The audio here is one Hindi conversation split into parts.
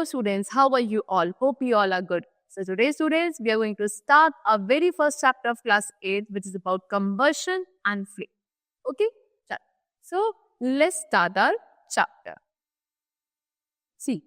students, how are you all? Hope you all are good. So today students, we are going to start our very first chapter of class 8, which is about combustion and flame. Okay? So let's start our chapter. See,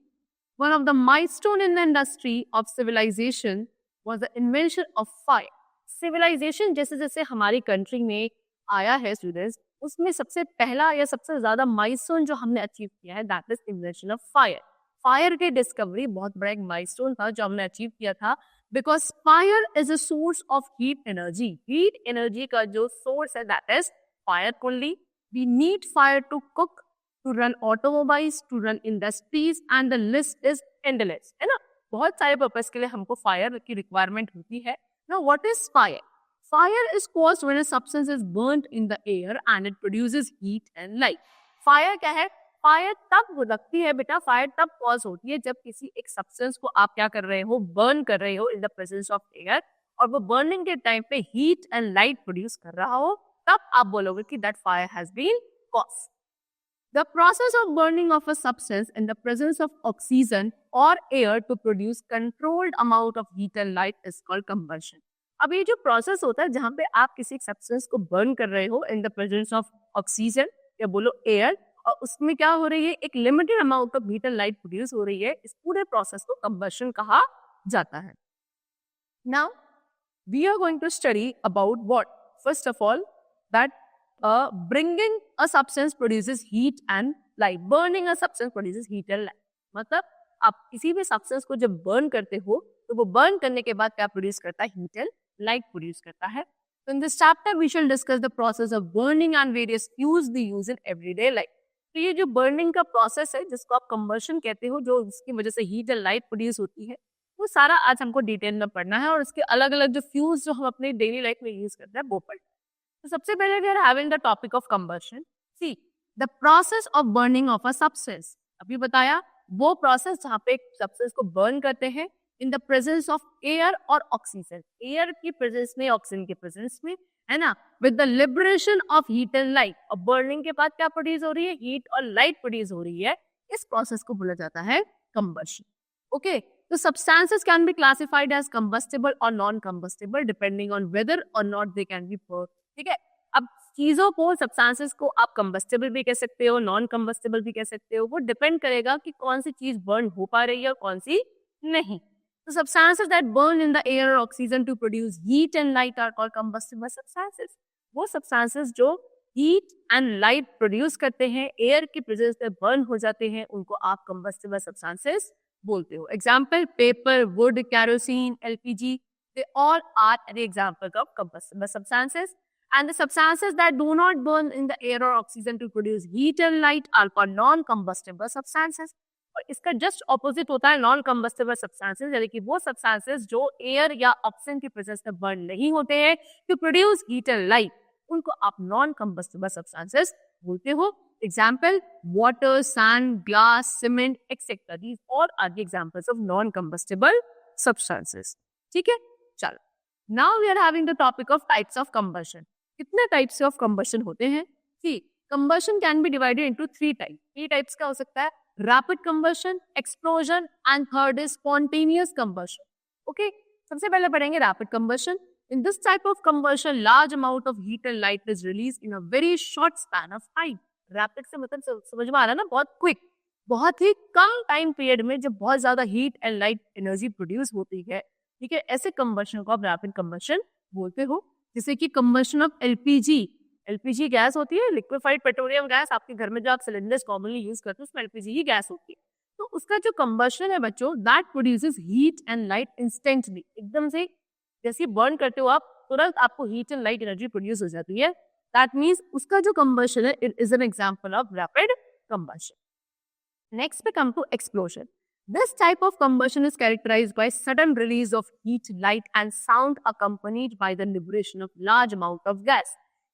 one of the milestone in the industry of civilization was the invention of fire. Civilization जैसे जैसे हमारी कंट्री में आया है स्टूडेंट्स, उसमें सबसे पहला या सबसे ज्यादा माइलस्टोन जो हमने अचीव किया है that is invention of fire. Fire की डिस्कवरी बहुत बड़ा एक माइलस्टोन था जो हमने अचीव किया था, because fire is a source of heat energy. Heat energy का जो सोर्स है that is fire only. We need fire to cook, to run automobiles, to run industries and the list is endless. है ना, बहुत सारे पर्पस के लिए हमको फायर की रिक्वायरमेंट होती है. Now what is fire? Fire is caused when a substance is burnt in the air and it produces heat and light. Fire क्या है? Fire तब लगती है बेटा, fire तब cause होती है जब किसी एक substance को आप क्या कर रहे हो, burn कर रहे हो in the presence of air, और वो burning के टाइम पे heat and light produce कर रहा हो, तब आप बोलोगे कि that fire has been caused. The process of burning of a substance in the presence of oxygen or air to produce controlled amount of heat and light is called combustion. अब ये जो प्रोसेस होता है जहाँ पे आप किसी सब्सटेंस को बर्न कर रहे हो in the presence of oxygen या बोलो एयर, और उसमें क्या हो रही है, एक limited amount of heat and light produce हो रही है, इस पूरे प्रोसेस को कंबशन कहा जाता है. Now we are going to study about what. First of all that bringing a substance produces heat and light. Burning a substance produces heat and light. मतलब आप किसी भी सब्सटेंस को जब बर्न करते हो तो वो बर्न करने के बाद क्या प्रोड्यूस करता है, हीट एंड लाइट प्रोड्यूस करता है. So in this chapter we shall discuss the process of burning and various fuels we use in everyday life. तो ये जो बर्निंग का प्रोसेस है जिसको आप कंबशन कहते हो, जो उसकी वजह से हीट एंड लाइट प्रोड्यूस होती है, वो सारा आज हमको डिटेल में पढ़ना है, और उसके अलग अलग जो फ्यूल्स जो हम अपने डेली लाइफ में यूज करते हैं वो पढ़ना है. तो सबसे पहले we are having the topic of combustion. See, the process of burning of a substance. अभी बताया वो प्रोसेस जहाँ पे एक सब्सटेंस को बर्न करते हैं in the presence of air और ऑक्सीजन. एयर की प्रेजेंस में, ऑक्सीजन के प्रेजेंस में, है ना, with the liberation of heat and light. और बर्निंग के बाद क्या प्रोड्यूस हो रही है, हीट और लाइट प्रोड्यूस हो रही है. इस प्रोसेस को बोला जाता है combustion. Okay, so substances can be classified as combustible or non-combustible depending on whether or not they can be burned. ठीक है, अब चीजों को, सब्सटेंसेस को आप कंबस्टेबल भी कह सकते हो, नॉन कंबस्टेबल भी कह सकते हो. वो डिपेंड करेगा कि कौन सी चीज बर्न हो पा रही है और कौन सी नहीं. तो substances that burn in the air और oxygen to produce heat and light are called combustible substances. वो सब्सटेंसेस जो हीट एंड लाइट प्रोड्यूस करते हैं, एयर की प्रेजेंस में बर्न हो जाते हैं, उनको आप कंबस्टिबल सब्सटेंसेस बोलते हो. Example paper, would, kerosene, LPG, they all are an example of combustible substances. And the substances that do not burn in the air or oxygen to produce heat and light are called non-combustible substances. और इसका जस्ट ऑपोजिट होता है नॉन कंबस्टिबल सब्सटेंसेस, यानी कि वो सब्सटेंसेस जो एयर या ऑक्सीजन की प्रेजेंस में बर्न नहीं होते हैं to produce heat and light, उनको आप नॉन कंबस्टिबल सब्सटेंसेस बोलते हो. Example water, sand, glass, cement etcetera. These all are the examples of non combustible substances. ठीक है, चलो. Now we are having the topic of types of combustion. कितने टाइप्स ऑफ कंबशन होते हैं? See, combustion can be divided into 3 types. 3 types का हो सकता है, rapid combustion, explosion and third is spontaneous combustion. Okay, सबसे पहले पढ़ेंगे rapid combustion. In this type of combustion large amount of heat and light is release in a very short span of time. Rapid से मतलब समझ में आ रहा है ना, बहुत क्विक, बहुत ही कम टाइम पीरियड में जब बहुत ज्यादा heat and light energy produce होती है. ठीक है, ऐसे कंबशन को आप रैपिड कंबशन बोलते हो. जैसे कि combustion of LPG. LPG gas होती है, लिक्विफाइड पेट्रोलियम गैस. आपके घर में जो आप सिलेंडर्स कॉमनली यूज करते हो उसमें एलपीजी ही गैस होती है. तो उसका जो कंबशन है बच्चों, that produces heat and light instantly. एकदम से जैसे बर्न करते हो आप, तुरंत आपको heat and light energy produce हो जाती है. दैट मीन्स उसका जो कंबशन है it is an example of rapid combustion. Next पे come to explosion. This type of combustion is characterized by sudden release of heat, light and sound accompanied by the liberation of large amount of gas.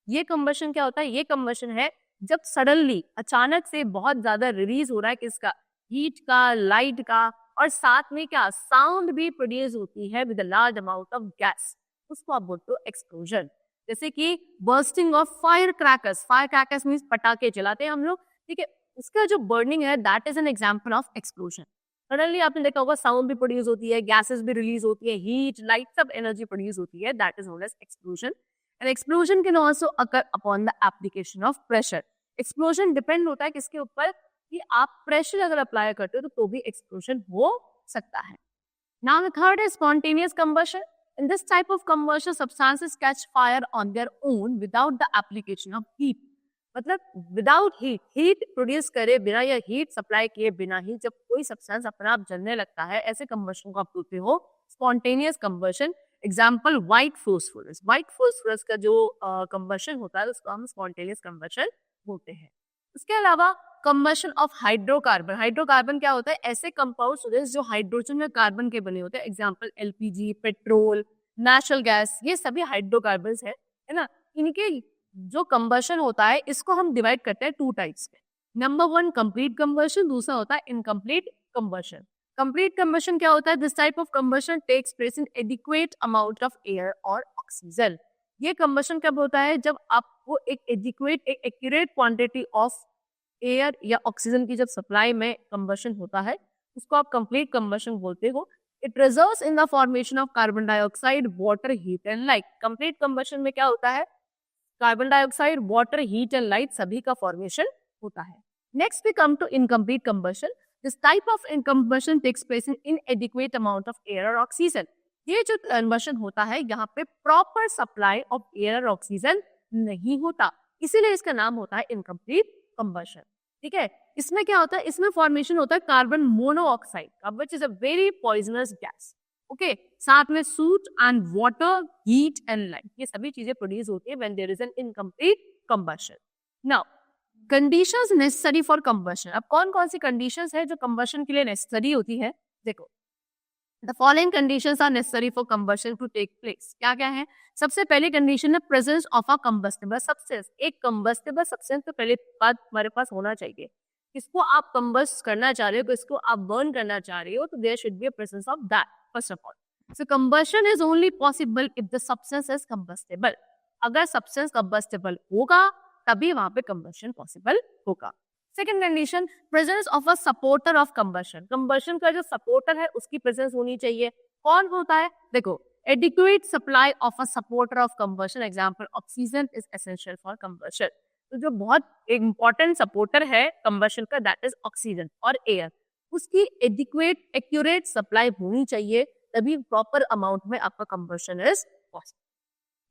ये combustion क्या होता है? ये combustion है जब suddenly, अचानक से बहुत ज्यादा रिलीज हो रहा है किसका, हीट का, लाइट का, और साथ में क्या, साउंड भी प्रोड्यूस होती है with large amount of gas. उसको आप बोलते हो एक्सप्लोजन. जैसे कि bursting of fire crackers. Fire crackers means पटाखे जलाते हैं हम लोग. ठीक है, उसका जो बर्निंग है that is an example of explosion. Suddenly आपने देखा होगा साउंड भी प्रोड्यूस होती है, गैसेस भी रिलीज होती है, हीट, लाइट, सब एनर्जी प्रोड्यूस होती है, that is known as explosion. And explosion can also occur upon the application of pressure. Explosion depend होता है किसके ऊपर, कि आप प्रेशर अगर अप्लाई करते हो तो भी एक्सप्लोजन हो सकता है. Now the third is spontaneous combustion. In this type of combustion, substances catch fire on their own without the application of heat. मतलब विदाउट हीट, हीट प्रोड्यूस करे बिना या हीट सप्लाई किए बिना ही जब कोई सब्सटेंस अपने आप जलने लगता है, ऐसे कंबशन को आप बोलते हो spontaneous combustion. Example white phosphorus. White phosphorus का जो कंबशन होता है उसको हम स्पॉन्टेनियस कंबशन बोलते हैं. उसके अलावा कंबशन ऑफ हाइड्रोकार्बन. हाइड्रोकार्बन क्या होता है? ऐसे कंपाउंड्स होते हैं जो हाइड्रोजन या कार्बन के बने होते हैं. Example LPG, petrol, natural gas, ये सभी हाइड्रोकार्बन है ना. इनके जो कंबशन होता है इसको हम डिवाइड करते हैं टू टाइप्स में. नंबर वन कंप्लीट कंबशन, दूसरा होता है इनकम्प्लीट कंबशन. कंप्लीट कंबशन क्या होता है? This type of combustion takes place in adequate amount of air और ऑक्सीजन. ये कंबशन कब होता है? जब आपको एक एडिक्वेट, एक एक्यूरेट क्वांटिटी ऑफ एयर या ऑक्सीजन की जब सप्लाई में कंबशन होता है, उसको आप कंप्लीट कंबशन बोलते हो. It results in the formation of carbon dioxide, water, heat and light. Complete combustion में क्या होता है? Carbon dioxide, water, heat and light सभी का फॉर्मेशन होता है. Next we come to incomplete combustion. This type of combustion takes place in inadequate amount of air और ऑक्सीजन. ये जो कंबशन होता है यहाँ पे प्रॉपर सप्लाई ऑफ एयर और ऑक्सीजन नहीं होता, इसीलिए इसका नाम होता है इनकम्प्लीट कंबशन. ठीक है. इसमें क्या होता है? इसमें फॉर्मेशन होता है कार्बन मोनोऑक्साइड का, which is a very poisonous gas. Okay. साथ में soot and water, heat and light, ये सभी चीजें प्रोड्यूस होती है when there is an incomplete combustion. Now conditions necessary for combustion. अब कौन कौन सी कंडीशंस है जो कंबशन के लिए नेसेसरी होती है? देखो, the following conditions are necessary for combustion to take place. क्या क्या है? सबसे पहली कंडीशन है presence of a combustible substance. एक कंबस्टेबल सब्सटेंस तो पहले बात हमारे पास होना चाहिए. इसको आप कंबस्ट करना चाह रहे हो, इसको आप बर्न करना चाह रहे हो, तो there should be a presence of that first of all. So combustion is only possible if the substance is combustible. अगर सब्सटेंस कंबस्टेबल होगा तभी वहां पे कंबशन पॉसिबल होगा. Second condition, presence of a supporter of combustion. Combustion का जो सपोर्टर है उसकी प्रेजेंस होनी चाहिए. कौन होता है? देखो, adequate supply of a supporter of combustion. Example oxygen is essential for combustion. तो जो बहुत इंपॉर्टेंट सपोर्टर है कंबशन का, दैट इज ऑक्सीजन और एयर. उसकी एडिक्वेट एक्यूरेट सप्लाई होनी चाहिए, तभी प्रॉपर अमाउंट में आपका combustion is possible.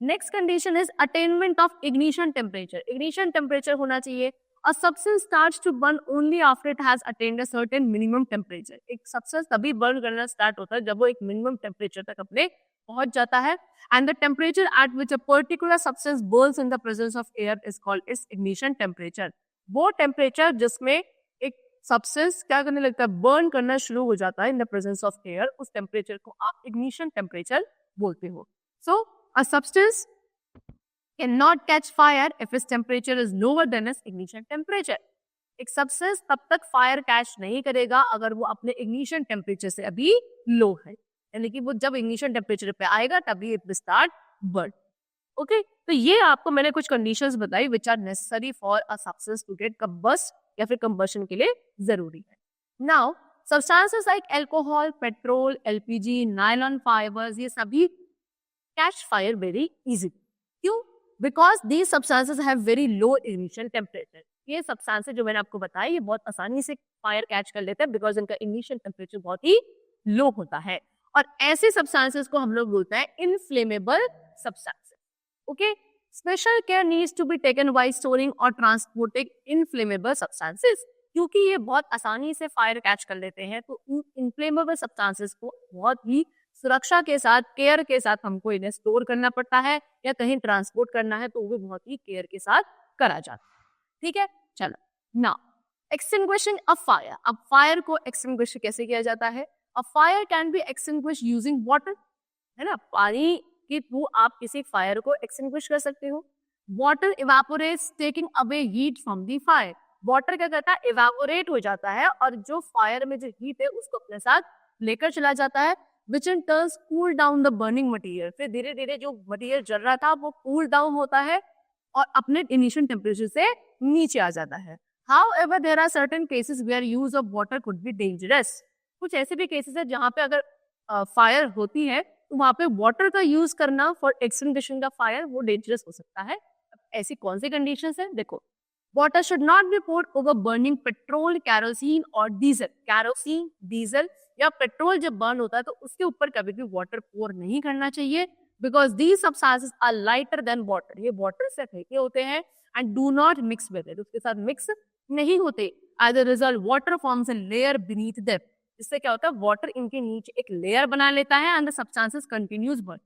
Next condition is attainment of ignition temperature. Ignition temperature होना चाहिए. A substance starts to burn only after it has attained a certain minimum temperature. एक substance तभी burn करना start होता है जब वो एक minimum temperature तक अपने पहुंच जाता है. And the temperature at which a particular substance burns in the presence of air is called its ignition temperature. वो temperature जिसमें एक substance क्या करने लगता है? burn करना शुरू हो जाता है in the presence of air, उस temperature को आप ignition temperature बोलते हो. So a substance cannot catch fire if its temperature is lower than its ignition temperature. एक सब्सटेंस तब तक फायर कैच नहीं करेगा अगर वो अपने इग्निशन टेम्परेचर से अभी लो है, यानी कि वो जब इग्निशन टेम्परेचर पे आएगा तभी it will start burn. Okay. तो ये आपको मैंने कुछ कंडीशंस बताई which are necessary for a substance to get combust या फिर कंबशन के लिए जरूरी है. Now substances like alcohol, petrol, LPG, nylon fibres, ये सभी कैच फायर वेरी इजीली. क्यों? Because these substances have very low ignition temperature. ये सब्सटेंसेस जो मैंने आपको बताया ये बहुत आसानी से फायर कैच कर लेते हैं बिकॉज इनका इग्निशन टेम्परेचर बहुत ही लो होता है. और ऐसे सब्सटेंसेस को हम लोग बोलते हैं inflammable substances. Okay. Special care needs to be taken while storing और ट्रांसपोर्टिंग इनफ्लेमेबल सब्सटेंसेस. क्योंकि ये बहुत आसानी से फायर कैच कर लेते हैं तो इन इनफ्लेमेबल सब्सटेंसेस को बहुत ही सुरक्षा के साथ, केयर के साथ हमको इन्हें स्टोर करना पड़ता है या कहीं ट्रांसपोर्ट करना है तो वो भी बहुत ही केयर के साथ करा जाता है. ठीक है. चलो. Now extinguishing a fire. अब फायर को एक्सटिंग्विश कैसे किया जाता है? A fire can be extinguish using water. है ना, पानी के थ्रू आप किसी फायर को एक्सटिंग्विश कर सकते हो. Water evaporates taking away heat from the fire. Water क्या करता है? इवेपोरेट हो जाता है और जो फायर में जो हीट है उसको अपने साथ लेकर चला जाता है, which in turns cool down the burning material. फिर धीरे धीरे जो मटेरियल जल रहा था वो कूल डाउन होता है और अपने इनिशियल टेम्परेचर से नीचे आ जाता है. However, there are certain cases where use of water could be dangerous. कुछ ऐसे भी केसेस है जहाँ पे अगर फायर होती है तो वहाँ पे वाटर का यूज करना फॉर एक्सटिंग्विशिंग द फायर वो डेंजरस हो सकता है। ऐसी कौन सी कंडीशंस है, देखो, water should not be poured over burning petrol, kerosene और डीजल। कैरोसिन, डीजल या पेट्रोल जब बर्न होता है तो उसके ऊपर कभी भी वाटर पोर नहीं करना चाहिए, because these substances are lighter than water. ये वाटर से हल्के होते हैं and do not mix with it, उसके साथ मिक्स नहीं होते। As a result water forms a layer beneath them. इससे क्या होता है, वाटर इनके नीचे एक लेयर बना लेता है and the substances continues burn.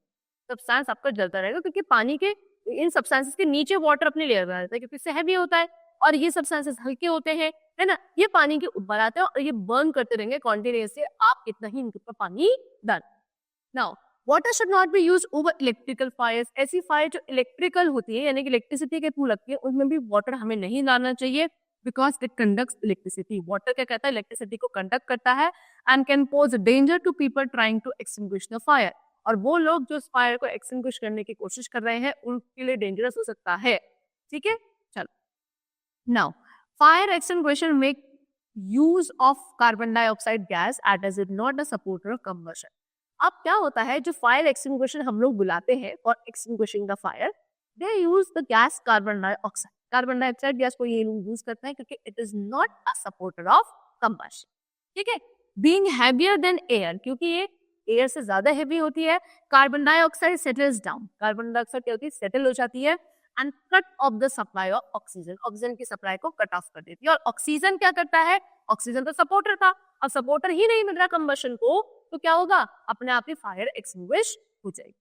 Substance आपका जलता रहेगा क्योंकि पानी के इन सब्सटेंसेस के नीचे वाटर अपनी लेयर बना लेता है क्योंकि इससे हैवी होता है और ये सब्सटेंसेस हल्के होते हैं, है ना। ये पानी के ऊपर आते हैं और ये बर्न करते रहेंगे कॉन्टिन्यूसली, आप कितना ही इनके ऊपर पानी डाल। Now water should not be use over electrical fires. ऐसी फायर जो इलेक्ट्रिकल होती है यानी कि इलेक्ट्रिसिटी के थ्रू लगती है उनमें भी वाटर हमें नहीं डालना चाहिए, because it conducts electricity. Water क्या करता है, इलेक्ट्रिसिटी को कंडक्ट करता है and can pose danger to people trying to extinguish the fire. और वो लोग जो इस फायर को एक्सटिंग्विश करने की कोशिश कर रहे हैं उनके लिए डेंजरस हो सकता है। ठीक है, चलो। Now fire extinguisher make use of carbon dioxide gas at as it not a supporter of combustion. अब क्या होता है, जो फायर एक्सटिंग्विशर हम लोग बुलाते हैं for extinguishing the fire, they use the gas carbon dioxide. Carbon dioxide gas को ये लोग यूज करते हैं क्योंकि it is not a supporter of combustion. ठीक है, बीइंग हैवियर देन एयर, क्योंकि ये एयर से ज्यादा हैवी होती है। Carbon dioxide settles down, carbon dioxide क्या होती है, सेटल हो जाती है and cut off the supply of oxygen, oxygen की सप्लाई को कट ऑफ कर देती है। और ऑक्सीजन क्या करता है, ऑक्सीजन तो सपोर्टर था, अब सपोर्टर ही नहीं मिल रहा कंबशन को तो क्या होगा, अपने आप ही फायर एक्सटिंग्विश हो जाएगी।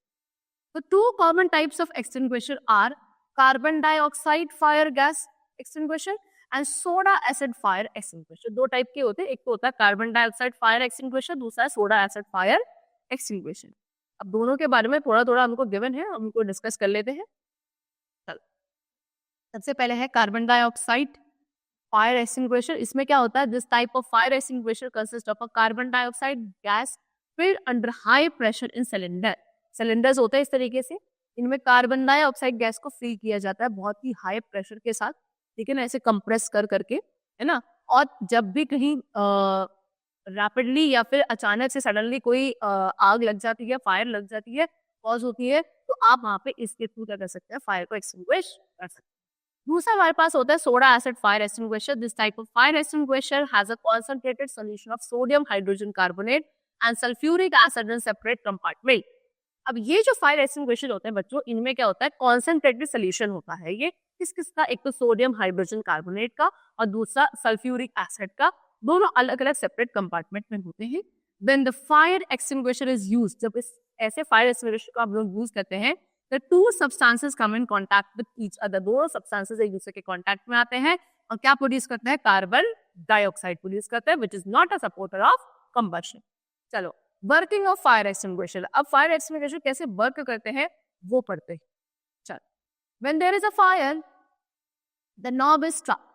तो two common types of extinguisher are carbon dioxide fire gas extinguisher and soda acid fire extinguisher. दो टाइप के होते हैं, एक तो होता है कार्बन डाइऑक्साइड फायर एक्सटिंग्विशर, दूसरा है सोडा एसिड फायर एक्सटिंग्विशर। अब दोनों के बारे में थोड़ा थोड़ा हमको गिवन है, हम उनको डिस्कस कर लेते हैं। चलो, सबसे पहले है कार्बन डाइऑक्साइड फायर एक्सटिंग्विशर। इसमें क्या होता है, this type of fire extinguisher consist of a carbon dioxide gas filled under high pressure in cylinder. Cylinders होते हैं इस तरीके से, इनमें कार्बन डाइऑक्साइड गैस को फिल किया जाता है बहुत ही हाई प्रेशर के साथ, ठीक है ना, ऐसे कंप्रेस कर करके, है ना। और जब भी कहीं रैपिडली या फिर अचानक से सडनली कोई आग लग जाती है, फायर लग जाती है, कॉज होती है, तो आप वहां पे इसके थ्रू क्या कर सकते हैं, फायर को एक्सटिंग्विश कर सकते हैं। दूसरा हमारे पास होता है soda acid fire extinguisher. This type of fire extinguisher has a concentrated solution of sodium hydrogen carbonate and sulfuric acid in separate compartment। अब ये जो फायर एक्सटिंग्विशर होते हैं बच्चों, इनमें क्या होता है, कॉन्सेंट्रेटेड सोल्यूशन होता है। ये किस किस का, एक तो सोडियम हाइड्रोजन कार्बोनेट का और दूसरा सल्फ्यूरिक एसिड का, दोनों अलग अलग सेपरेट कंपार्टमेंट में होते हैं। When the fire extinguisher is used, जब इस ऐसे फायर एक्सटिंग्विशर को आप लोग यूज करते हैं, the two substances come in contact with each other। दोनों सब्सटेंसेस एक दूसरे के कांटेक्ट में आते हैं और क्या प्रोड्यूस करते हैं, कार्बन डाइऑक्साइड प्रोड्यूस करते हैं, which is not a supporter of combustion। चलो, वर्किंग ऑफ फायर एक्सटिंग्विशर। अब फायर एक्सटिंग्विशर कैसे वर्क करते हैं वो पढ़ते हैं। चलो, when there is a fire the knob is struck,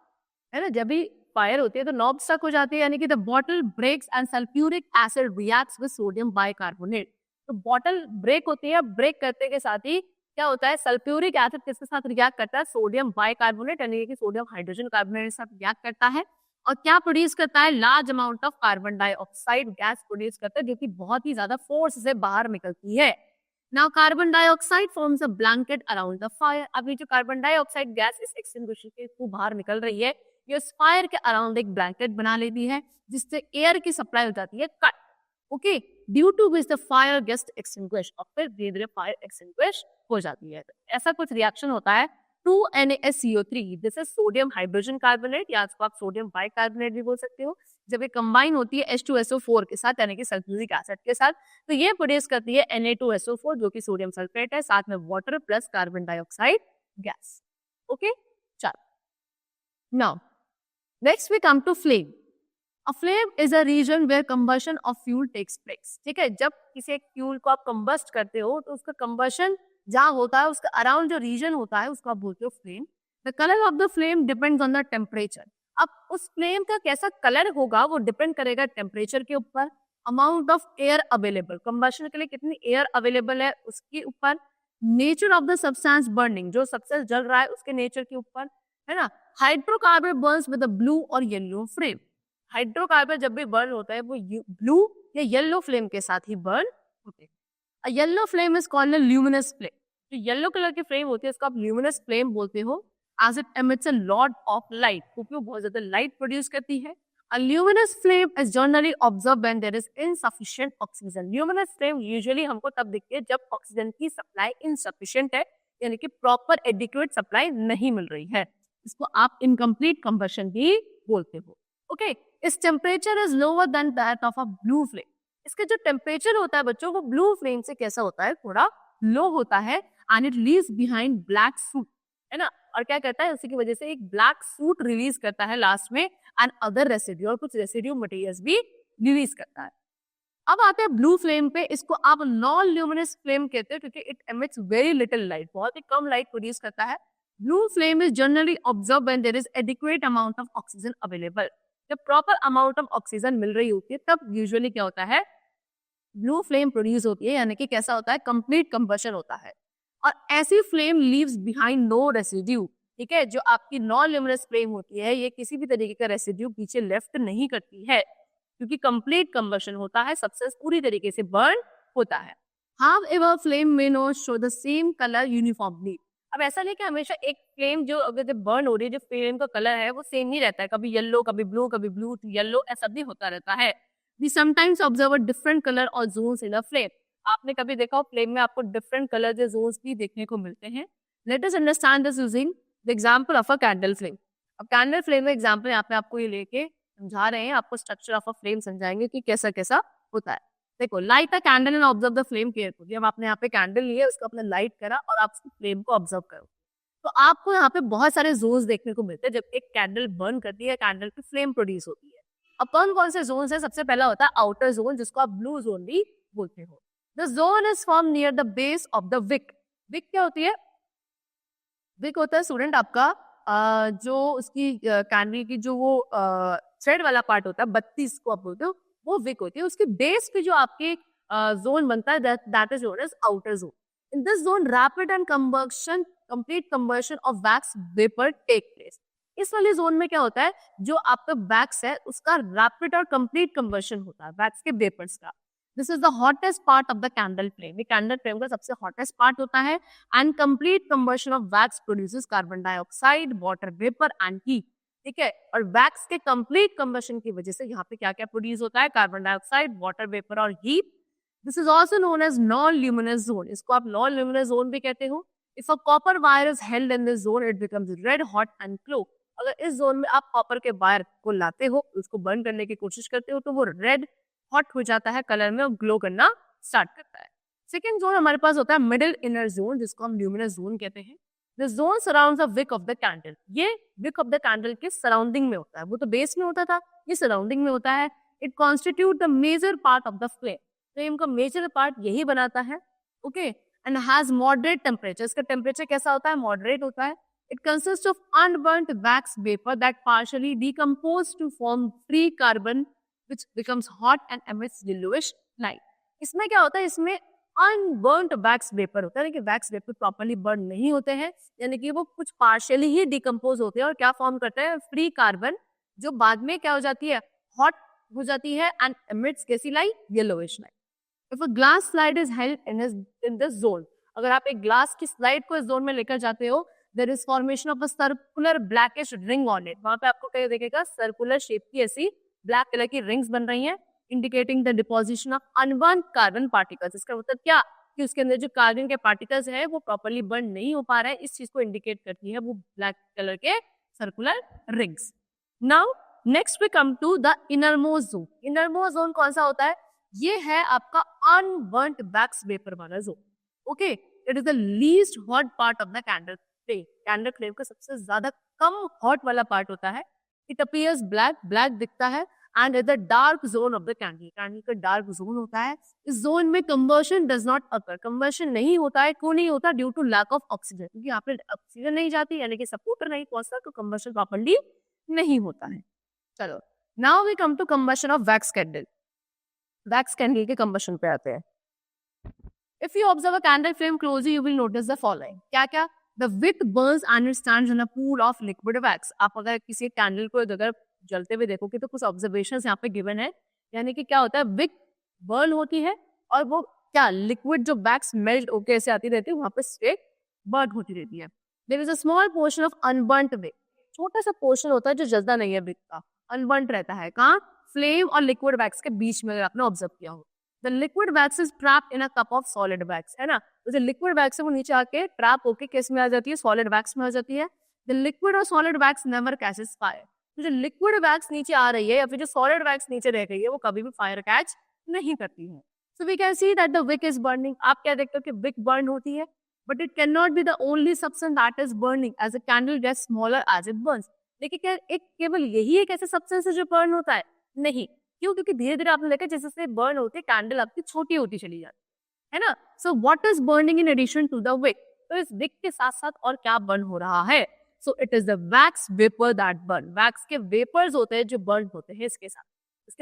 है ना, जब भी फायर होती है तो नॉब स्टक हो जाती है, यानी कि the bottle breaks and sulphuric acid reacts with sodium bicarbonate. तो बॉटल ब्रेक होती है, ब्रेक करते के साथ ही क्या होता है, सल्फ्यूरिक एसिड किसके साथ रिएक्ट करता है, सोडियम बाइकार्बोनेट यानी कि सोडियम हाइड्रोजन कार्बोनेट के साथ रिएक्ट करता है और क्या प्रोड्यूस करता है, large amount of carbon dioxide gas produce करता है जो कि बहुत ही ज्यादा फोर्स से बाहर निकलती है। Now carbon dioxide forms a blanket around the fire. अब ये जो कार्बन डाइऑक्साइड गैस इस एक्सटिंग्विशर के थ्रू बाहर निकल रही है, ये उस फायर के अराउंड एक ब्लैंकेट बना लेती है जिससे एयर की सप्लाई हो जाती है cut. Okay, due to which the fire gets extinguish, और फिर धीरे धीरे फायर एक्सटिंग्विश हो जाती है। ऐसा कुछ रिएक्शन होता है 2NaSCO3, this is sodium hydrogen carbonate या इसको आप सोडियम बाइकार्बोनेट भी बोल सकते हो। जब ये कंबाइन होती है H2SO4 के साथ यानी कि सल्फ्यूरिक एसिड के साथ, तो ये प्रोड्यूस करती है Na2SO4 जो कि सोडियम सल्फेट है, साथ में water plus carbon dioxide gas. Okay, चलो, now next we come to flame. A flame is a region where combustion of fuel takes place। ठीक है, जब किसी एक फ्यूल को आप कंबस्ट करते हो तो उसका कंबशन जहाँ होता है उसका अराउंड जो रीजन होता है उसको आप बोलते हो flame. The colour of the flame depends on the temperature. अब उस फ्लेम का कैसा कलर होगा वो डिपेंड करेगा टेम्परेचर के ऊपर, amount of air available, combustion के लिए कितनी एयर अवेलेबल है उसके ऊपर, nature of the substance burning, जो सब्सटेंस जल रहा है उसके नेचर के ऊपर, है ना। Hydrocarbon Burns with a blue और येलो फ्लेम। हाइड्रोकार्बन जब भी बर्न होता है वो ब्लू या येलो फ्लेम के साथ ही बर्न होते हैं। A yellow flame is called a luminous flame. जो येलो कलर की फ्लेम होती है इसको आप ल्यूमिनस फ्लेम बोलते हो, as it emits a lot of light, क्योंकि वो बहुत ज्यादा लाइट प्रोड्यूस करती है। A luminous flame is generally observed when there is insufficient oxygen. Luminous flame usually हमको तब दिखती है जब ऑक्सीजन की सप्लाई insufficient है, यानी कि प्रॉपर एडिक्वेट सप्लाई नहीं मिल रही है। इसको आप इनकम्प्लीट कंबशन भी बोलते हो। ओके, इस temperature is lower than that of a blue flame. इसका जो टेम्परेचर होता है बच्चों वो ब्लू फ्लेम से कैसा होता है, थोड़ा लो होता है, and it leaves behind black suit, है ना। और क्या करता है, उसी की वजह से एक ब्लैक सूट रिलीज करता है लास्ट में, एंड अदर रेसिड्यू और कुछ रेसिड्यू मटेरियल्स भी रिलीज करता है। अब आते हैं ब्लू फ्लेम पे। इसको आप नॉन ल्यूमिनस फ्लेम कहते हैं क्योंकि it emits very little light, बहुत ही कम लाइट प्रोड्यूस करता है। Blue flame is generally observe when there is adequate amount of oxygen available. जब प्रॉपर अमाउंट ऑफ ऑक्सीजन मिल रही होती है तब यूजुअली क्या होता है, ब्लू फ्लेम प्रोड्यूस होती है, यानी कि कैसा होता है, कंप्लीट कंबशन होता है। और ऐसी flame leaves behind no residue, ठीक है। जो आपकी नॉन ल्यूमिनस फ्लेम होती है ये किसी भी तरीके का रेसिड्यू पीछे लेफ्ट नहीं करती है, क्योंकि कंप्लीट कंबशन होता है, सब्सटेंस पूरी तरीके से बर्न होता है। However, flame may not show the same color uniformly. अब ऐसा नहीं कि हमेशा एक फ्लेम जो अगर जब बर्न हो रही है, जो फ्लेम का कलर है वो सेम नहीं रहता है, कभी येलो कभी ब्लू टू येलो, ऐसा भी होता रहता है। We sometimes observe a different color or zones in a flame. आपने कभी देखा हो फ्लेम में आपको डिफरेंट कलर के जोन्स भी देखने को मिलते हैं। Let us understand this using the example of a candle flame. अब कैंडल फ्लेम का एग्जाम्पल यहाँ पे आपको ये लेके समझा रहे हैं, आपको स्ट्रक्चर ऑफ अ फ्लेम समझाएंगे कि कैसा कैसा होता है। देखो, light a candle and observe the flame carefully. अब आपने यहाँ पे कैंडल लिया, उसको अपने लाइट करा और आप उसकी फ्लेम को ऑब्जर्व करो, तो आपको यहाँ पे बहुत सारे जोन्स देखने को मिलते हैं। जब एक कैंडल बर्न करती है, कैंडल की फ्लेम प्रोड्यूस होती है। अब कौन कौन से जोन्स है, सबसे पहला होता है आउटर जोन, जिसको आप ब्लू जोन भी बोलते हो। The zone is form near the base of the wick. Wick क्या होती है, विक होता है स्टूडेंट आपका जो उसकी कैंडल की जो वो थ्रेड वाला पार्ट होता है, बत्ती को आप बोलते हो, वो विक होती है। उसके बेस पे जो आपके जोन बनता है, that is known as outer zone. In this zone rapid and combustion, complete combustion of wax vapour take place. इस वाले जोन में क्या होता है, जो आपका वैक्स है उसका रैपिड और कंप्लीट कंबशन होता है, वैक्स के वेपर्स का। This is the hottest part of the candle flame. ये कैंडल फ्लेम का सबसे हॉटेस्ट पार्ट होता है। And complete combustion of wax produces carbon dioxide, water vapour and heat, ठीक है। और वैक्स के कंप्लीट कंबशन की वजह से यहाँ पे क्या क्या प्रोड्यूस होता है, कार्बन डाइऑक्साइड, वाटर वेपर और heat. This is also known as non luminous zone. इसको आप नॉन ल्यूमिनस जोन भी कहते हो। If a copper wire is held in this zone it becomes red hot and glow. अगर इस जोन में आप कॉपर के वायर को लाते हो, उसको बर्न करने की कोशिश करते हो, तो वो रेड हॉट हो जाता है कलर में और ग्लो करना स्टार्ट करता है। सेकेंड जोन हमारे पास होता है मिडिल इनर जोन, जिसको हम ल्यूमिनस जोन कहते हैं। The zone surrounds the wick of the candle. ये wick of the candle के सराउंडिंग में होता है, वो तो बेस में होता था, ये सराउंडिंग में होता है। It constitute the major part of the flame. Flame का मेजर पार्ट यही बनाता है, okay. And has moderate temperature. इसका टेम्परेचर कैसा होता है, मॉडरेट होता है। It consists of unburnt wax vapor that partially decompose to form free carbon, which becomes hot and emits yellowish light. इसमें क्या होता है, इसमें अनबर्न्ड वैक्स वेपर होता है, वैक्स वेपर प्रॉपर्ली बर्न नहीं होते हैं, यानी कि वो कुछ पार्शियली ही डिकम्पोज होते हैं और क्या फॉर्म करते हैं, फ्री कार्बन, जो बाद में क्या हो जाती है, हॉट हो जाती है एंड एमिट्स कैसी light, yellowish light. If a glass slide is held in this zone, अगर आप एक ग्लास की स्लाइड को इस जोन में लेकर जाते हो, there is formation of a circular blackish ring on it. वहां पे आपको क्या देखेगा, सर्कुलर शेप की ऐसी ब्लैक कलर की रिंग्स बन रही हैं, indicating the deposition of unburn carbon particles. इसका मतलब क्या, कि उसके अंदर जो कार्बन के पार्टिकल्स है वो प्रॉपर्ली बर्न नहीं हो पा रहा है, इस चीज को इंडिकेट करती है वो ब्लैक कलर के circular rings. Now next we come to the innermost zone. Innermost zone कौन सा होता है, ये है आपका अनबर्न्ड वैक्स वेपर वाला zone, okay. It is the least hot part of the candle flame. Candle flame का सबसे ज्यादा कम हॉट वाला पार्ट होता है। इट अपीयर्स ब्लैक, ब्लैक दिखता है, and the dark zone of the candle, candle का डार्क जोन होता है। इस जोन में combustion does not occur, combustion नहीं होता है, क्यों नहीं होता, due to lack of oxygen, क्योंकि यहाँ पे ऑक्सीजन नहीं जाती, यानी कि सपोर्टर नहीं पहुंचता, तो कंबशन प्रॉपर्ली नहीं होता है। चलो, now we come to combustion of wax candle. Wax candle के कंबशन पे आते हैं। If you observe a candle flame closely you will notice the following. क्या क्या, the wick burns and it stands in a pool of liquid wax. आप अगर किसी कैंडल को अगर जलते हुए देखोगे तो कुछ ऑब्जर्वेशन यहाँ पे गिवन है, यानी कि क्या होता है, विक बर्न होती है और वो क्या लिक्विड जो वैक्स मेल्ट होके ऐसे आती रहती है, वहां पे स्टेक बर्न होती रहती है। There is a small portion of unburnt wick, छोटा सा पोर्शन होता है जो जलता नहीं है विक का, अनबर्न्ट रहता है। कहाँ? फ्लेम और लिक्विड वैक्स के बीच में, अगर आपने ऑब्जर्व किया हो। The liquid wax is trapped in a cup of solid wax, है ना, तो जो लिक्विड वैक्स है वो नीचे आके ट्रैप होके किस में आ जाती है, सॉलिड वैक्स में आ जाती है। द लिक्विड और solid wax never catches fire, तो जो लिक्विड वैक्स नीचे आ रही है या फिर जो सॉलिड वैक्स नीचे रह गई है वो कभी भी फायर कैच नहीं करती है। So we can see that the wick is burning, आप क्या देखते हो कि विक बर्न होती है, but it can not be the only substance that is burning as a candle gets smaller as it burns. देखिए क्या एक केवल यही एक ऐसा सब्सटेंस है जो बर्न होता है? नहीं, क्यों? क्योंकि धीरे धीरे आपने देखा जैसे जैसे बर्न होती है कैंडल आपकी छोटी होती चली जाती है ना। So what is burning in addition to the wick, तो इस विक के साथ साथ और क्या बर्न हो रहा है? So it is the wax vapour that burn, wax के वेपर्स होते हैं जो बर्न होते हैं इसके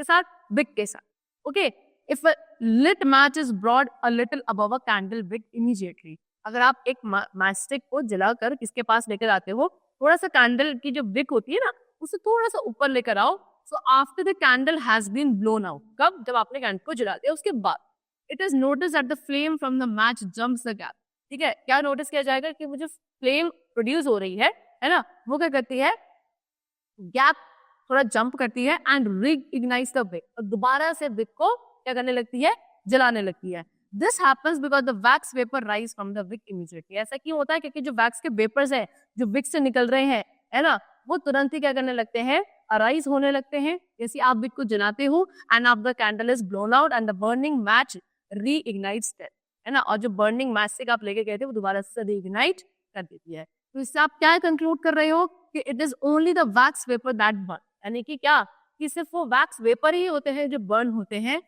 साथ विक के साथ। Okay, if a lit match is brought a little above a candle wick immediately, अगर आप एक मैचस्टिक को जलाकर किसके पास लेकर आते हो, थोड़ा सा कैंडल की जो विक होती है ना उसे थोड़ा सा ऊपर लेकर आओ। So after the candle has been blown out, कब? जब आपने कैंडल को जला दिया उसके बाद। It is notice that the flame from the match jumps the gap, ठीक है, क्या नोटिस किया जाएगा कि वो जो फ्लेम प्रोड्यूस हो रही है ना, वो क्या करती है, गैप थोड़ा जंप करती है एंड रीइग्नाइट्स द विक, और दोबारा से विक को क्या करने लगती है, जलाने लगती है। This happens because the wax vapour rise from the wick immediately, ऐसा क्यों होता है? क्योंकि जो वैक्स के वेपर्स है जो विक से निकल रहे हैं, है ना, वो तुरंत ही क्या करने लगते हैं, अराइज होने लगते हैं। जैसे आप विक को जलाते हो end of the candle is blown out and the burning match reignites it, है ना, और जो बर्निंग मैच से आप लेके गए थे वो दोबारा से रीइग्नाइट कर देती है। तो इससे आप क्या कंक्लूड कर रहे हो कि it is only the wax vapour that burn, यानी कि क्या, कि सिर्फ वो वैक्स वेपर ही होते हैं जो बर्न होते हैं,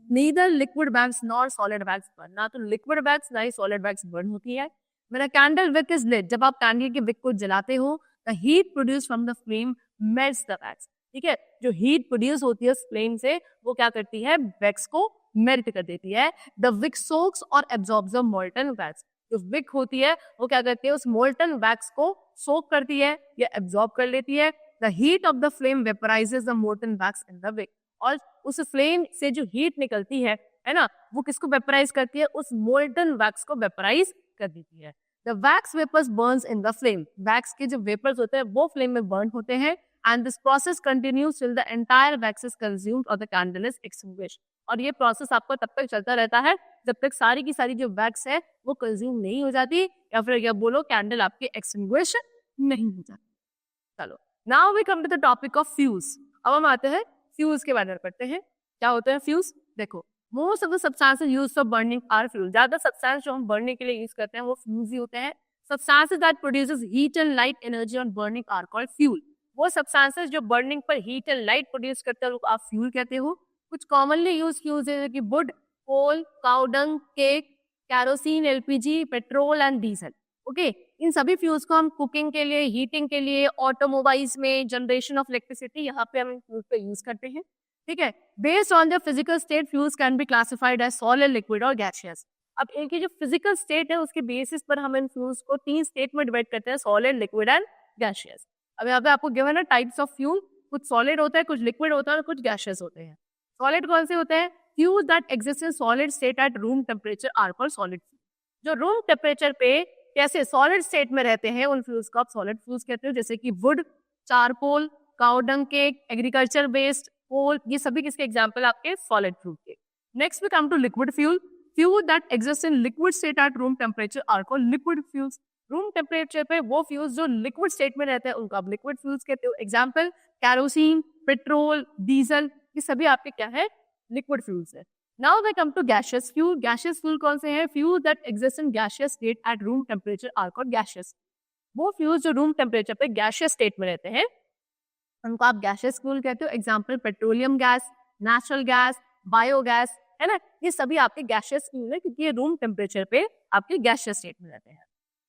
neither liquid wax nor solid wax burn, ना तो लिक्विड वैक्स ना ही सॉलिड वैक्स बर्न होती है। मेरा कैंडल विक इज लिट, जब आप कैंडल के विक को जलाते हो, the heat produce from the flame melts the wax, ठीक है, जो हीट प्रोड्यूस होती है उस फ्लेम से वो क्या करती है, वैक्स को मेल्ट कर देती है। द विक सोक्स और एब्जॉर्ब्स द मोल्टन वैक्स, जो विक होती है वो क्या करती है, उस मोल्टन वैक्स को सोक करती है या एब्जॉर्ब कर लेती है। The heat of the flame vaporises the molten wax in the wick, और उस फ्लेम से जो हीट निकलती है ना, वो किसको वेपराइज करती है, उस मोल्टन वैक्स को वेपराइज कर देती है। The wax vapours burns in the flame, wax के जो वेपर्स होते हैं वो फ्लेम में बर्न होते हैं and this process continues till the entire wax is consumed और द कैंडल इज एक्सटिंग्विश्ड, और ये प्रोसेस आपका तब तक चलता रहता है जब तक सारी की सारी जो वैक्स है वो कंज्यूम नहीं हो जाती, या फिर या बोलो कैंडल आपकी एक्सटिंग्विश नहीं हो जाती। चलो, now we come to the topic of fuels. अब हम आते हैं फ्यूज के बारे में पढ़ते हैं। क्या होते हैं फ्यूज? देखो, most of the substances used for burning are fuel, ज्यादा सब्सटेंस जो हम बर्निंग के लिए यूज करते हैं वो फ्यूज ही होते हैं। Substances that produces heat and light energy on burning are called fuel, वो सब्सटेंसेस जो बर्निंग पर हीट एंड लाइट प्रोड्यूस करते हैं आप फ्यूल कहते हो। कुछ कॉमनली यूज फ्यूज है कि wood, coal, cow dung, cake, kerosene, LPG, petrol and diesel. Okay, इन सभी फ्यूल्स को हम कुकिंग के लिए, हीटिंग के लिए, ऑटोमोबाइल्स में जनरेशन ऑफ इलेक्ट्रिसिटी, यहाँ पे हम इन फ्यूल्स पे यूज करते हैं, ठीक है। Based on the physical state fuels can be classified as solid, liquid और गैसियस। अब इनकी जो फिजिकल स्टेट है उसके बेसिस पर हम इन फ्यूल्स को 3 स्टेट में डिवाइड करते हैं, सॉलिड, लिक्विड एंड गैसियस। अब यहाँ पे आपको गिवन है टाइप्स ऑफ फ्यूल, कुछ सॉलिड होता है, कुछ लिक्विड होता है और कुछ गैसियस होते हैं। सॉलिड कौन से होते हैं? Fuels that exist in solid state at room temperature are called solid fuel, जो रूम टेम्परेचर पे कैसे सॉलिड स्टेट में रहते हैं उन फ्यूल्स को आप सॉलिड फ्यूल्स कहते हो, जैसे कि wood, charcoal, cow dung cake, agriculture based coal, ये सभी किसके एग्जांपल आपके सॉलिड फ्यूल के। Next we come to liquid fuel, fuel that exist in liquid state at room temperature are called liquid fuels, room temperature पे वो फ्यूल्स जो लिक्विड स्टेट में रहते हैं उनको आप लिक्विड फ्यूल्स कहते हो। एग्जांपल कैरोसिन, पेट्रोल, डीजल, ये सभी आपके क्या है, लिक्विड फ्यूल्स है। Now we come to gaseous fuel. Gaseous fuel कौन से हैं? Fuel that exist in gaseous state at room temperature are called gaseous. वो फ्यूल्स जो रूम टेम्परेचर पे गैसियस स्टेट में रहते हैं उनको आप गैसियस फ्यूल कहते हो। Example petroleum gas, natural gas, biogas, है ना, ये सभी आपके गैसियस फ्यूल है क्योंकि ये रूम टेम्परेचर पे आपके गैसियस स्टेट में रहते हैं।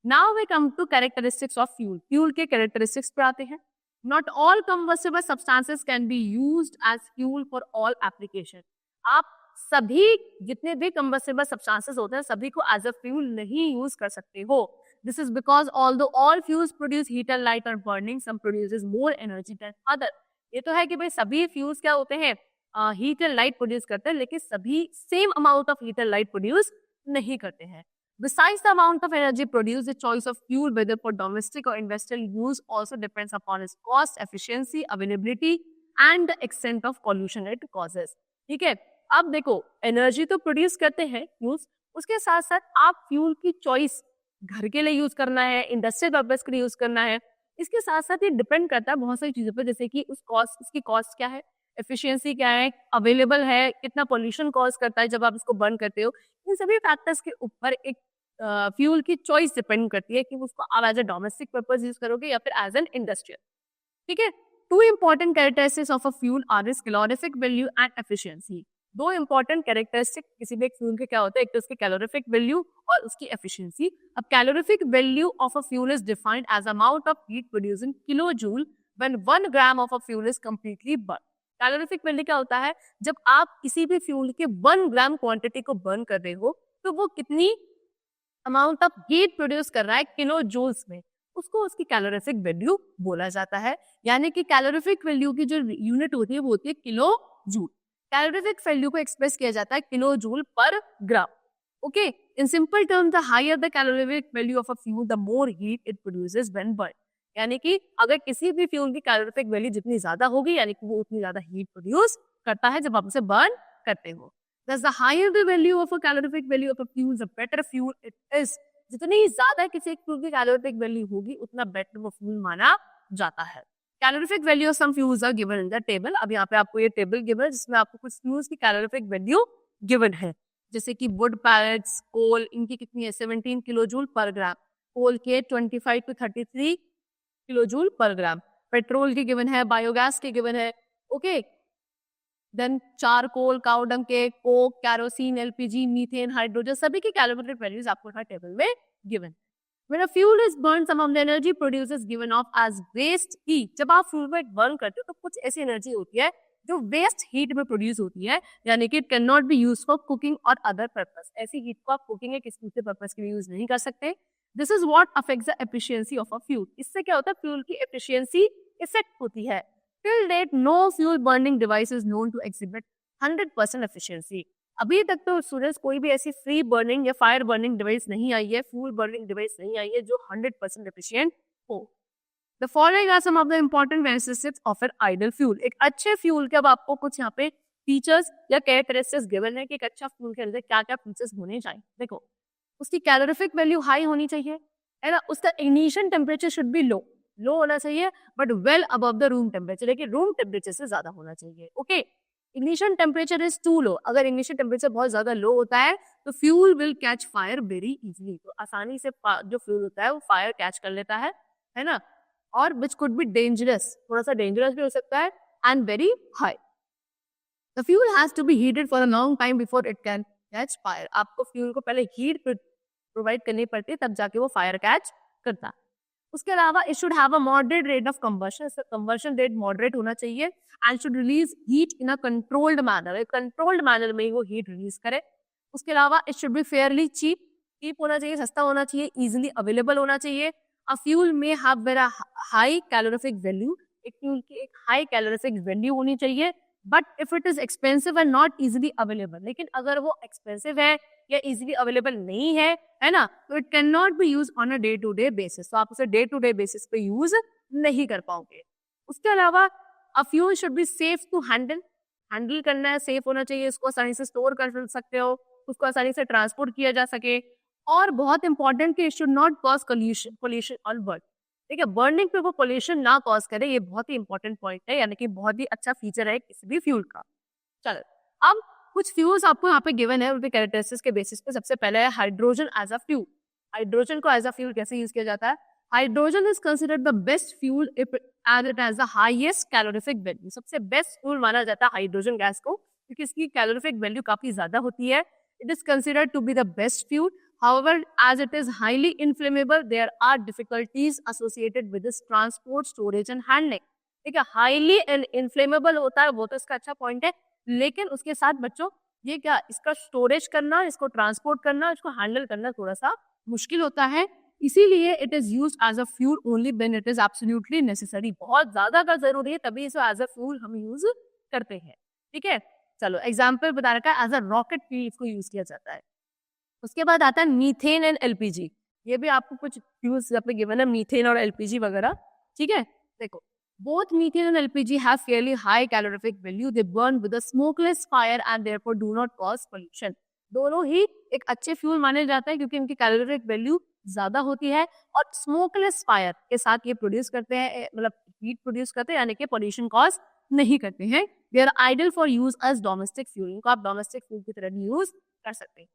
Now we come to characteristics of fuel. Fuel के कैरेक्टरिस्टिक्स पर आते हैं। Not all combustible substances can be used as fuel for all application. आप सभी जितने भी कंबस्टिबल सब्सटेंसेस होते हैं सभी को एज अ फ्यूल नहीं यूज कर सकते हो। This is because although all fuels produce heat and light और burning, some produces more energy than other. ये तो है कि भाई सभी फ्यूल्स क्या होते हैं, हीट एंड लाइट प्रोड्यूस करते हैं, लेकिन सभी same amount of heat and light produce नहीं करते हैं. Besides the amount of energy produced, the choice of fuel, whether for domestic or industrial use, also depends upon its cost, efficiency, availability, and the extent of pollution it causes. ठीक है, अब देखो एनर्जी तो प्रोड्यूस करते हैं फ्यूल्स, उसके साथ साथ आप फ्यूल की चॉइस घर के लिए यूज करना है, इंडस्ट्रियल पर्पज के लिए यूज करना है, इसके साथ साथ ये डिपेंड करता है बहुत सारी चीजों पर, जैसे कि उसकी कॉस्ट क्या है, एफिशिएंसी क्या है, अवेलेबल है, कितना पोल्यूशन कॉज करता है जब आप इसको बर्न करते हो. इन सभी फैक्टर्स के ऊपर एक फ्यूल की चॉइस डिपेंड करती है कि उसको आप as a domestic purpose use करोगे या फिर एज एन इंडस्ट्रियल. ठीक है, two important characteristics of a fuel are is calorific value and efficiency. दो इंपॉर्टेंट कैरेक्टरिस्टिक किसी भी एक फ्यूल के क्या होते हैं, एक तो उसकी कैलोरीफिक वैल्यू और उसकी एफिशिएंसी. अब calorific value of a fuel is defined as amount of heat produced in kilo joule when 1 gram of a fuel is completely burn. Calorific value क्या होता है, जब आप किसी भी फ्यूल के 1 ग्राम क्वांटिटी को बर्न कर रहे हो तो वो कितनी अमाउंट ऑफ हीट प्रोड्यूस कर रहा है किलो जूल्स में, उसको उसकी कैलोरीफिक वैल्यू बोला जाता है. यानी कि कैलोरीफिक वैल्यू की जो यूनिट होती है वो होती है किलो जूल. कैलोरीफिक वैल्यू को एक्सप्रेस किया जाता है kilo joule per gram. Okay, in simple term the higher the calorific value of a fuel the more heat it produces when burn. यानी कि अगर किसी भी फ्यूल की कैलोरीफिक वैल्यू जितनी ज्यादा होगी यानी कि वो उतनी ज्यादा हीट प्रोड्यूस करता है जब आप उसे बर्न करते हो. Thus, the higher the value of a calorific value of a fuel, the better fuel it is. जितनी ज्यादा किसी एक फ्यूल की कैलोरीफिक वैल्यू होगी उतना बेटर वो फ्यूल माना जाता है. Calorific value of some fuels are given in the table. अब यहाँ पे आपको ये टेबल गिवन है जिसमें आपको कुछ फ्यूल्स की कैलोरीफिक वैल्यू गिवन है, जैसे कि वुड पैलेट्स, कोल, इनकी कितनी है 17 किलो जूल पर ग्राम, कोल के 25 to 33 kilo joule per gram, petrol की गिवन है, बायोगैस की गिवन है. ओके, देन चारकोल, काउडंग के, Coke, kerosene, LPG, methane, hydrogen, सभी की कैलोरीफिक वैल्यूज आपको हर टेबल में given. When a fuel is burned, some of the energy produced is given off as waste heat. जब आप फ्यूल को बर्न करते हो तो कुछ ऐसी एनर्जी होती है जो वेस्ट हीट में प्रोड्यूस होती है, यानी कि it can not be use for cooking और अदर पर्पस. ऐसी हीट को आप कुकिंग या किसी दूसरे पर्पस के लिए यूज नहीं कर सकते. This is what affects the efficiency of a fuel. इससे क्या होता है, फ्यूल की एफिशिएंसी इफेक्ट होती है. Till date, no fuel burning device is known to exhibit 100% efficiency. अभी तक तो स्टूडेंट्स कोई भी ऐसी फ्री बर्निंग या फायर बर्निंग डिवाइस नहीं आई है, फ्यूल बर्निंग डिवाइस नहीं आई है जो 100% एफिशिएंट हो. The following are some of the important characteristics of an ideal fuel. एक अच्छे फ्यूल के अब आपको कुछ यहाँ पे फीचर्स या कैरेक्टरिस्टिक्स गिवन है कि एक अच्छा फ्यूल के अंदर क्या क्या फीचर्स होने चाहिए. देखो, उसकी कैलोरीफिक वैल्यू हाई होनी चाहिए, है ना. उसका ignition temperature should be low होना चाहिए but well above the room temperature, लेकिन रूम टेम्परेचर से ज्यादा होना चाहिए. Okay, ignition temperature is too low. अगर इग्निशन टेम्परेचर बहुत ज्यादा लो होता है तो fuel will catch fire very easily. तो आसानी से जो फ्यूल होता है वो फायर कैच कर लेता है ना. और विच कुड बी डेंजरस, थोड़ा सा डेंजरस भी हो सकता है, and very high. The fuel has to be heated for a long time before it can catch fire. आपको फ्यूल को पहले हीट प्रोवाइड करनी पड़ती है तब जाके वो फायर कैच करता है. उसके अलावा it should have a moderate rate of combustion. Combustion rate moderate होना चाहिए and should release heat in a controlled manner. Controlled manner में ही वो हीट रिलीज करे. उसके अलावा it should be fairly cheap होना चाहिए, सस्ता होना चाहिए, इजीली अवेलेबल होना चाहिए. अ फ्यूल में have very high calorific value. एक फ्यूल की एक हाई कैलोरीफिक वैल्यू होनी चाहिए, but if it is expensive and not easily available. लेकिन अगर वो एक्सपेंसिव है या इजीली अवेलेबल नहीं है ना, तो it can not be use on a day to day basis. तो आप उसे डे टू डे बेसिस पे यूज नहीं कर पाओगे. उसके अलावा a fuel should be safe to handle करना है, सेफ होना चाहिए. इसको आसानी से स्टोर कर सकते हो, उसको आसानी से ट्रांसपोर्ट किया जा सके. और बहुत इंपॉर्टेंट कि it should not cause pollution और बर्न. ठीक है, बर्निंग पे वो पोल्यूशन ना कॉज करे, ये बहुत ही इंपॉर्टेंट पॉइंट है, यानी कि बहुत ही अच्छा फीचर है किसी भी फ्यूल का. चलो, अब कुछ फ्यूल्स आपको यहाँ पे गिवन है, उनके कैरेक्टरिस्टिक्स के बेसिस पे. सबसे पहले है hydrogen as a fuel. Hydrogen को एज अ फ्यूल कैसे यूज किया जाता है? Hydrogen is considered the best fuel as it has the highest calorific value. सबसे बेस्ट फ्यूल माना जाता है हाइड्रोजन गैस को क्योंकि इसकी कैलोरीफिक वैल्यू काफी ज्यादा होती है. It is considered to be the best fuel. However, as it is highly inflammable, there are difficulties associated with its transport, storage and handling. ठीक है, हाईली इन्फ्लेमेबल होता है वो तो इसका अच्छा पॉइंट है, लेकिन उसके साथ बच्चों ये क्या, इसका स्टोरेज करना, इसको ट्रांसपोर्ट करना, इसको हैंडल करना थोड़ा सा मुश्किल होता है. इसीलिए it is use as a fuel only when it is absolutely necessary. बहुत ज्यादा अगर जरूरी है तभी इसे एज अ फ्यूल हम यूज करते हैं। ठीक है, चलो एग्जाम्पल बता रखा है, एज अ रॉकेट फ्यूल इसको यूज किया जाता है। उसके बाद आता है मीथेन एंड एलपीजी। ये भी आपको कुछ फ्यूल्स पे गिवन है, मीथेन और एलपीजी वगैरह। ठीक है, देखो both methane and LPG have fairly high calorific value. They burn with a smokeless fire and therefore do not cause pollution. दोनों ही एक अच्छे फ्यूल माने जाते हैं क्योंकि इनकी कैलोरिफिक वैल्यू ज्यादा होती है और स्मोकलेस फायर के साथ ये प्रोड्यूस करते हैं, मतलब हीट प्रोड्यूस करते हैं, यानी कि पोल्यूशन कॉज नहीं करते हैं। They are ideal for use as domestic fuel. इनको आप डोमेस्टिक फ्यूल की तरह यूज कर सकते हैं।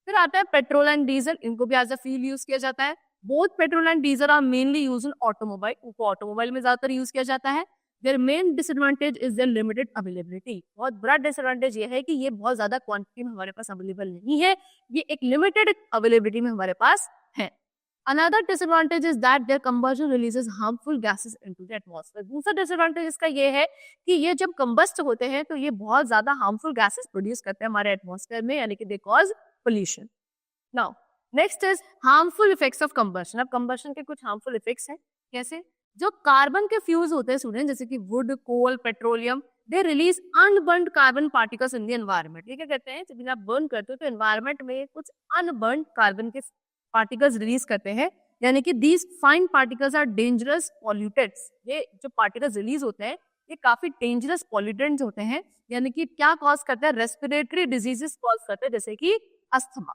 फिर आता है पेट्रोल एंड डीजल। इनको भी एज अ फ्यूल यूज किया जाता है। Both petrol and diesel are mainly use in automobile. उनको ऑटोमोबाइल में ज्यादातर यूज किया जाता है। Their main disadvantage is their limited availability. बहुत बड़ा डिसएडवांटेज ये है कि ये बहुत ज्यादा क्वांटिटी में हमारे पास अवेलेबल नहीं है, ये एक लिमिटेड अवेलेबिलिटी में हमारे पास है। Another disadvantage is that their combustion releases harmful gases into the atmosphere. दूसरा डिसएडवांटेज इसका ये है कि ये जब कंबस्ट होते हैं तो ये बहुत ज्यादा हार्मफुल गैसेस प्रोड्यूस करते हैं हमारे एटमॉस्फेयर में, यानी कि they cause pollution. Now next is harmful effects of combustion. अब कंबशन के कुछ हार्मफुल इफेक्ट्स हैं। कैसे? जो कार्बन के फ्यूज होते हैं स्टूडेंट, जैसे कि wood, coal, petroleum, they release unburned carbon particles in the environment. ये क्या कहते हैं, जब आप बर्न करते हो तो एनवायरनमेंट में कुछ अनबर्न्ड कार्बन के पार्टिकल्स रिलीज करते हैं, यानी कि these fine particles are dangerous pollutants. ये जो पार्टिकल्स रिलीज होते हैं ये काफी डेंजरस पॉल्यूटेंट्स होते हैं, यानी कि क्या कॉज करते हैं, रेस्पिरेटरी डिजीजेस कॉज करते हैं, जैसे कि अस्थमा।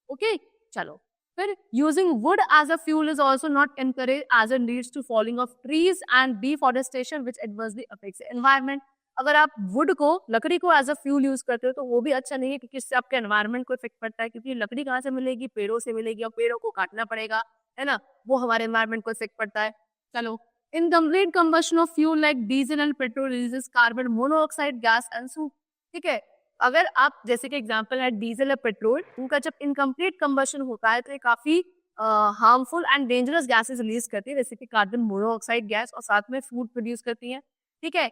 ओके, चलो फिर using wood as a fuel is also not encourage as it leads to falling of trees and deforestation which adversely affects environment. अगर आप वुड को, लकड़ी को एज अ फ्यूल यूज करते हो तो वो भी अच्छा नहीं है, क्योंकि इससे आपके एनवायरनमेंट को इफेक्ट पड़ता है, क्योंकि लकड़ी कहाँ से मिलेगी, पेड़ों से मिलेगी, और पेड़ों को काटना पड़ेगा, है ना, वो हमारे एनवायरनमेंट को इफेक्ट पड़ता है। चलो, incomplete combustion of fuel like diesel and petrol releases carbon monoxide gas and suit. ठीक है, अगर आप, जैसे कि एग्जांपल है डीजल या पेट्रोल, उनका जब इनकम्प्लीट कंबशन होता है तो ये काफी harmful and dangerous gases release करती है, जैसे कि कार्बन मोनोऑक्साइड गैस, और साथ में फूड प्रोड्यूस करती है। ठीक है,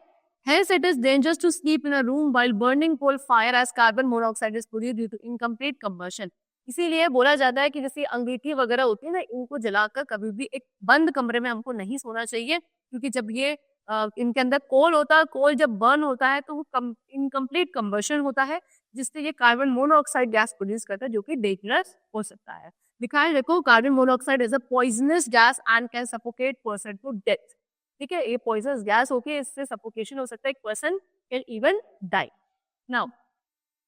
hence it is dangerous to sleep in a room while burning coal fire as carbon monoxide is produced due to incomplete combustion. इसीलिए बोला जाता है कि जैसे अंगीठी वगैरह होती है ना, इनको जलाकर कभी भी एक बंद कमरे में हमको नहीं सोना चाहिए, क्योंकि जब ये इनके अंदर कोल होता है, कोल जब बर्न होता है तो वो इनकम्प्लीट कंबशन होता है, जिससे ये कार्बन मोनोऑक्साइड गैस प्रोड्यूस करता है, जो कि डेंजरस हो सकता है। दिखाए देखो, carbon monoxide is a poisonous gas and can suffocate person to death. ठीक है, ये पॉइजनस गैस होके इससे सफोकेशन हो सकता है, एक person can even die. Now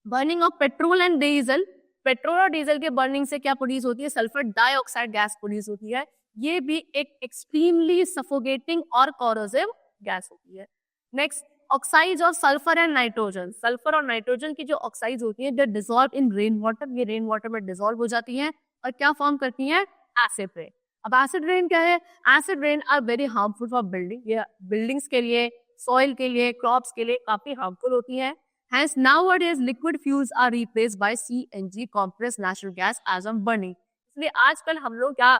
burning of petrol and diesel. Petrol और डीजल के बर्निंग से क्या प्रोड्यूस होती है, सल्फर डाइऑक्साइड गैस प्रोड्यूस होती है। ये भी एक एक्सट्रीमली सफोकेटिंग और कोरोसिव गैस होती है। Next, oxides of sulphur and nitrogen. Sulphur और नाइट्रोजन की जो ऑक्साइड्स होती है, they dissolve in rain water. ये रेन वाटर में डिसॉल्व हो जाती है और क्या फॉर्म करती है, एसिड रेन। अब एसिड रेन क्या है, acid rain are very harmful for building. ये बिल्डिंग्स के लिए, सॉइल के लिए, क्रॉप्स के लिए काफी हार्मफुल होती है। Hence nowadays liquid fuels are replaced by CNG compressed natural gas as on burning। इसलिए आजकल हम लोग क्या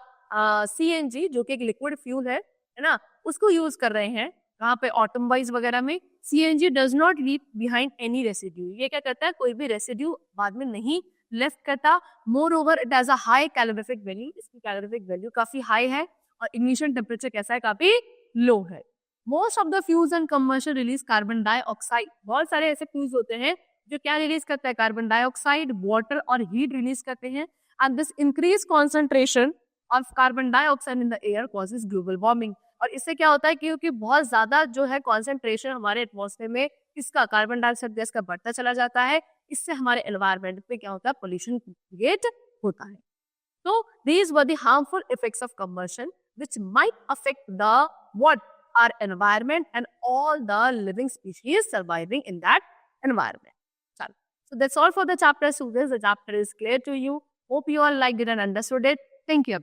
CNG जो कि एक लिक्विड फ्यूल है ना, उसको यूज कर रहे हैं। कहाँ पे, ऑटोमोबाइल्स वगैरह में। CNG does not leave behind any residue. ये क्या करता है, कोई भी रेसिड्यू बाद में नहीं लेफ्ट करता। More over it has a high calorific value. इसकी कैलोरीफिक वैल्यू काफी हाई है और इग्निशन टेम्परेचर कैसा है, काफी लो है। Most of the fuels and commercial release carbon dioxide. बहुत सारे ऐसे फ्यूल्स होते हैं जो क्या रिलीज करता है, कार्बन डाइऑक्साइड, वाटर और हीट रिलीज करते हैं। And this increase concentration of carbon dioxide in the air causes global warming. और इससे क्या होता है, क्योंकि बहुत ज्यादा जो है कॉन्सेंट्रेशन हमारे एटमॉस्फेयर में इसका, कार्बन डाइऑक्साइड गैस का बढ़ता चला जाता है, इससे हमारे एनवायरनमेंट पे क्या होता है, पोल्यूशन क्रिएट होता है। So these were the harmful effects of combustion which might affect the what, our environment and all the living species surviving in that environment. So that's all for the chapter students. The chapter is clear to you. Hope you all liked it and understood it. Thank you.